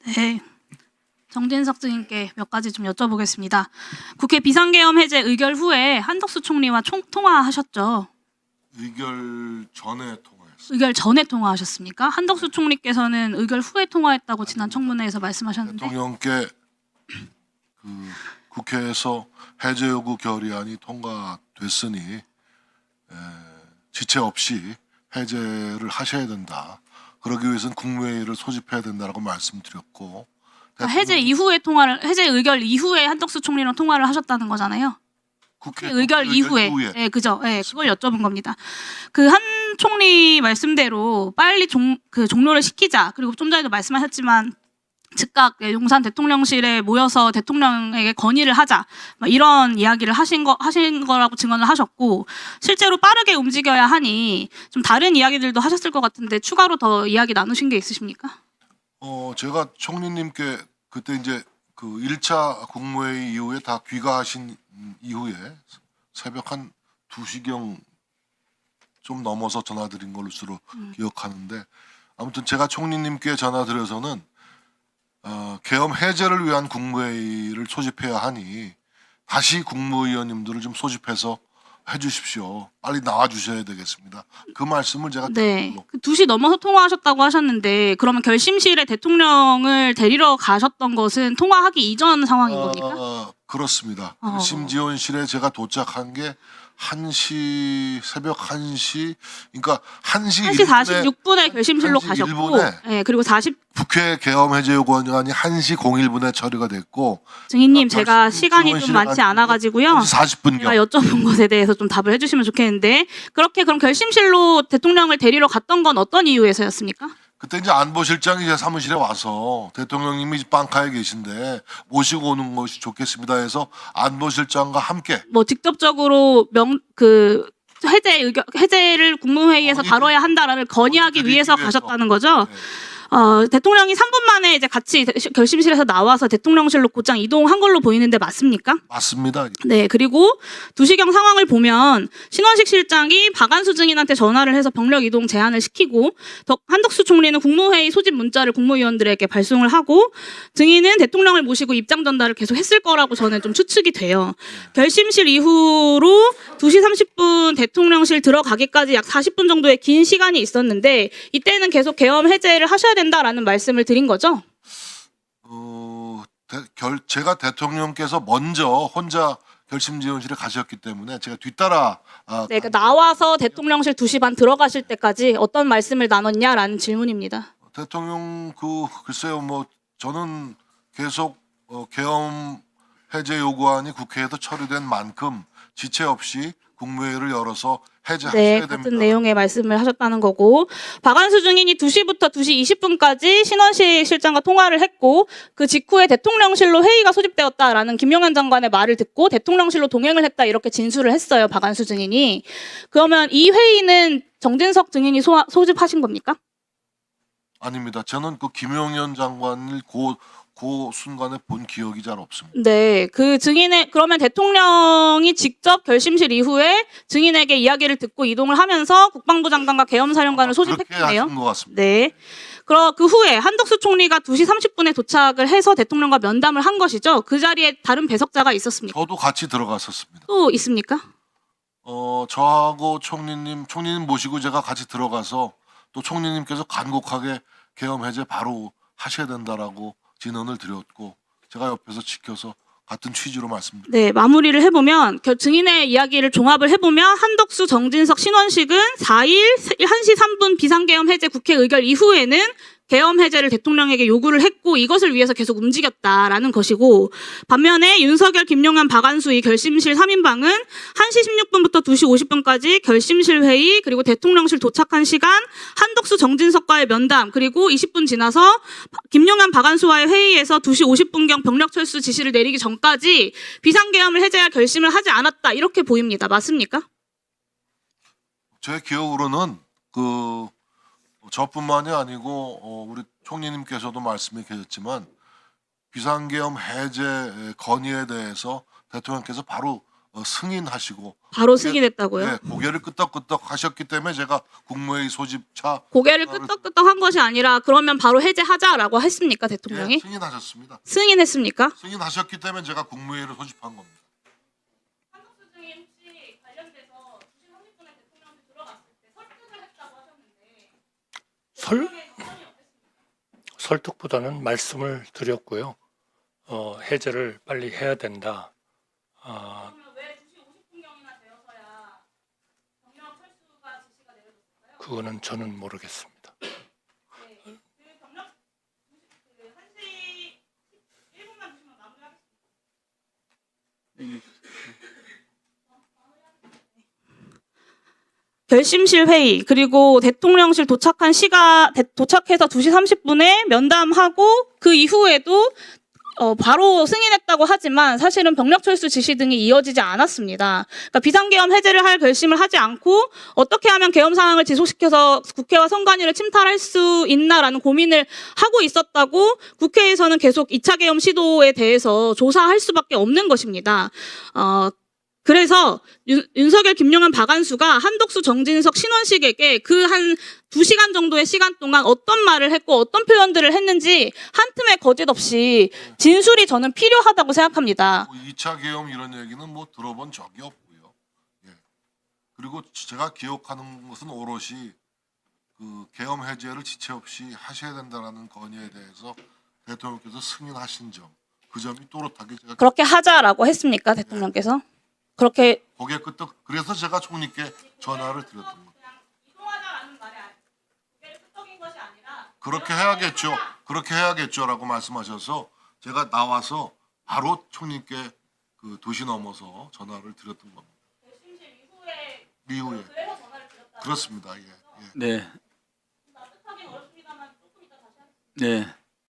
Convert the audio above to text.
네. 정진석 증인께 몇 가지 좀 여쭤보겠습니다. 국회 비상계엄 해제 의결 후에 한덕수 총리와 통화하셨죠? 의결 전에 통화했어요. 의결 전에 통화하셨습니까? 한덕수 총리께서는 의결 후에 통화했다고 지난 청문회에서 말씀하셨는데. 대통령께 국회에서 해제 요구 결의안이 통과됐으니 지체 없이 해제를 하셔야 된다. 그러기 위해서는 국무회의를 소집해야 된다라고 말씀드렸고. 해제 의결 이후에 한덕수 총리랑 통화를 하셨다는 거잖아요. 국회 의결 이후에. 네, 그죠. 네, 그걸 여쭤본 겁니다. 그 한 총리 말씀대로 빨리 종료를 시키자. 그리고 좀 전에도 말씀하셨지만 즉각 용산 대통령실에 모여서 대통령에게 건의를 하자. 이런 이야기를 하신 거라고 증언을 하셨고, 실제로 빠르게 움직여야 하니 좀 다른 이야기들도 하셨을 것 같은데 추가로 더 이야기 나누신 게 있으십니까? 제가 총리님께 그때 이제 그 1차 국무회의 이후에 다 귀가하신 이후에 새벽 한 2시경 좀 넘어서 전화드린 걸로 기억하는데, 아무튼 제가 총리님께 전화드려서는 계엄 해제를 위한 국무회의를 소집해야 하니 다시 국무위원님들을 좀 소집해서 해주십시오. 빨리 나와주셔야 되겠습니다. 그 말씀을 제가 네. 2시 넘어서 통화하셨다고 하셨는데 그러면 결심실에 대통령을 데리러 가셨던 것은 통화하기 이전 상황인 겁니까? 그렇습니다. 결심지원실에 제가 도착한 게 1시 새벽 1시 그러니까 1시 46분에 결심실로 가셨고, 네, 그리고 국회 계엄 해제 요구안이 1시 01분에 처리가 됐고. 증인님, 제가 시간이 좀 많지 않아가지고요. 40분경. 제가 여쭤본 것에 대해서 좀 답을 해주시면 좋겠는데, 그럼 결심실로 대통령을 데리러 갔던 건 어떤 이유에서였습니까? 그때 이제 안보실장이 제 사무실에 와서 대통령님이 빵카에 계신데 모시고 오는 것이 좋겠습니다 해서 안보실장과 함께 직접적으로 해제를 국무회의에서 다뤄야 한다라는 건의하기 위해서 가셨다는 거죠? 네. 대통령이 3분 만에 이제 같이 결심실에서 나와서 대통령실로 곧장 이동한 걸로 보이는데 맞습니까? 맞습니다. 네, 그리고 2시경 상황을 보면 신원식 실장이 박안수 증인한테 전화를 해서 병력 이동 제한을 시키고 한덕수 총리는 국무회의 소집 문자를 국무위원들에게 발송을 하고 증인은 대통령을 모시고 입장 전달을 계속 했을 거라고 저는 좀 추측이 돼요. 결심실 이후로 2시 30분 대통령실 들어가기까지 약 40분 정도의 긴 시간이 있었는데 이때는 계속 계엄 해제를 하셔야 된다라는 말씀을 드린 거죠? 제가 대통령께서 먼저 혼자 결심지원실에 가셨기 때문에 제가 뒤따라 네, 그러니까 나와서 대통령실 2시 반 들어가실 때까지 어떤 말씀을 나눴냐라는 질문입니다. 대통령 글쎄요 저는 계속 계엄 해제 요구안이 국회에도 처리된 만큼 지체 없이 국무회의를 열어서 해제하셔야 됩니다. 같은 내용의 말씀을 하셨다는 거고, 박안수 증인이 2시부터 2시 20분까지 신원식 실장과 통화를 했고 그 직후에 대통령실로 회의가 소집되었다라는 김용현 장관의 말을 듣고 대통령실로 동행을 했다 이렇게 진술을 했어요. 박안수 증인이. 그러면 이 회의는 정진석 증인이 소집하신 겁니까? 아닙니다. 저는 그 김용현 장관을 그 순간에 본 기억이 잘 없습니다. 네, 그러면 대통령이 직접 결심실 이후에 증인에게 이야기를 듣고 이동을 하면서 국방부 장관과 계엄사령관을 소집했겠네요. 그렇게 하신 것 같습니다. 네. 그 후에 한덕수 총리가 2시 30분에 도착을 해서 대통령과 면담을 한 것이죠. 그 자리에 다른 배석자가 있었습니까? 저도 같이 들어갔었습니다. 또 있습니까? 저하고 총리님 모시고 제가 같이 들어가서 또 총리님께서 간곡하게 계엄 해제 바로 하셔야 된다라고 진언을 드렸고 제가 옆에서 지켜서 같은 취지로 말씀드립니다. 네, 마무리를 해보면 증인의 이야기를 종합을 해보면 한덕수, 정진석, 신원식은 4일 1시 3분 비상계엄 해제 국회 의결 이후에는 계엄 해제를 대통령에게 요구를 했고 이것을 위해서 계속 움직였다라는 것이고, 반면에 윤석열, 김용현, 박안수 이 결심실 3인방은 1시 16분부터 2시 50분까지 결심실 회의 그리고 대통령실 도착한 시간 한덕수, 정진석과의 면담 그리고 20분 지나서 김용현, 박안수와의 회의에서 2시 50분경 병력 철수 지시를 내리기 전까지 비상계엄을 해제할 결심을 하지 않았다 이렇게 보입니다. 맞습니까? 제 기억으로는 저뿐만이 아니고 우리 총리님께서도 말씀해 주셨지만 비상계엄 해제 건의에 대해서 대통령께서 바로 승인하시고 바로 승인했다고요? 네, 고개를 끄덕끄덕 하셨기 때문에 제가 국무회의 소집차 고개를 끄덕끄덕 한 것이 아니라 그러면 바로 해제하자라고 했습니까, 예, 대통령이? 승인하셨습니다. 승인했습니까? 승인하셨기 때문에 제가 국무회의를 소집한 겁니다. 한덕수 증인 혹시 관련돼서 2시 30분에 대통령한테 들어갔을 때 설득을 했다고 하셨는데 설득보다는 말씀을 드렸고요. 해제를 빨리 해야 된다. 그러면 왜 2시 50분경이나 되어서야 경력 철수가 지시가 내려졌을까요? 그거는 저는 모르겠습니다. 네. 그 경력 1시 1분만 주시면 마무리하겠습니다. 결심실 회의 그리고 대통령실 도착해서 2시 30분에 면담하고 그 이후에도 바로 승인했다고 하지만 사실은 병력 철수 지시 등이 이어지지 않았습니다. 그러니까 비상계엄 해제를 할 결심을 하지 않고 어떻게 하면 계엄 상황을 지속시켜서 국회와 선관위를 침탈할 수 있나라는 고민을 하고 있었다고 국회에서는 계속 2차 계엄 시도에 대해서 조사할 수밖에 없는 것입니다. 그래서 윤석열, 김용현, 박안수가 한덕수, 정진석, 신원식에게 그 한 2시간 정도의 시간 동안 어떤 말을 했고 어떤 표현들을 했는지 한 틈의 거짓 없이 진술이 저는 필요하다고 생각합니다. 2차 계엄 이런 얘기는 뭐 들어본 적이 없고요. 예. 그리고 제가 기억하는 것은 오롯이 그 계엄 해제를 지체 없이 하셔야 된다라는 건의에 대해서 대통령께서 승인하신 점, 그 점이 또렷하게 제가 그렇게 하자라고 했습니까, 대통령께서? 그렇게 고개 끄덕. 그래서 제가 총리께 전화를 드렸던 겁니다. 이동하자라는 말이 고개를 끄덕인 것이 아니라 그렇게 해야겠죠. 그렇게 해야겠죠라고 말씀하셔서 제가 나와서 바로 총리께 그 2시 넘어서 전화를 드렸던 겁니다. 결심실 이후에 이후에 그래서 전화를 드렸다. 그렇습니다. 예. 예. 네, 납득하기는 어렵습니다만 조금 이따 다시 하겠습니다. 네.